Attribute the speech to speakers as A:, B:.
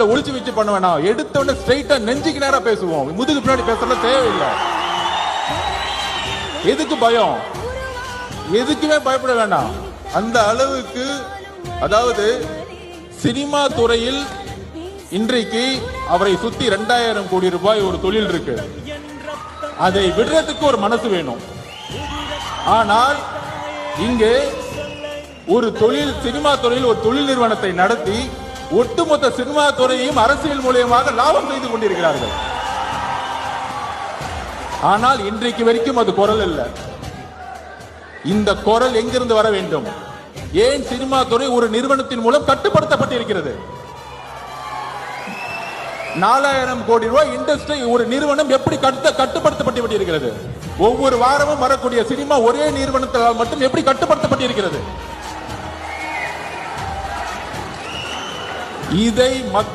A: அதை ஒளிச்சு வச்சு பண்ண வேணாம். எடுத்த உடனே ஸ்ட்ரைட்டா நெஞ்சுக்கு நேரா பேசுவோம். முதுகு பின்னாடி பேசுறது தேவையில்லை. எதுக்கு பயம்? எதுக்குமே பயப்பட வேண்டாம். அந்த அளவுக்கு, அதாவது சினிமா துறையில் இன்றைக்கு அவரை சுத்தி 2000 கோடி ரூபாய் ஒரு தொழில் இருக்கு. அதை விடுறதுக்கு ஒரு மனசு வேணும். ஆனால் இங்கே ஒரு தொழில், சினிமா துறையில் ஒரு தொழில் நிறுவனத்தை நடத்தி ஒட்டுமொத்த சினிமா துறையையும் அரசியல் மூலியமாக லாபம் செய்து கொண்டிருக்கிறார்கள். ஆனால் இன்றைக்கு வரைக்கும் அது குரல் இல்லை. இந்த குரல் எங்கிருந்து வர வேண்டும்? ஏன் சினிமா துறை ஒரு நிறுவனத்தின் மூலம் கட்டுப்படுத்தப்பட்டிருக்கிறது? 4000 கோடி ரூபாய் இண்டஸ்ட்ரி ஒரு நிறுவனம் எப்படி கட்டுப்படுத்தப்பட்டிருக்கிறது? ஒவ்வொரு வாரமும் வரக்கூடிய சினிமா ஒரே நிறுவனத்தால் மட்டும் எப்படி கட்டுப்படுத்தப்பட்டிருக்கிறது? இதை மக்கள்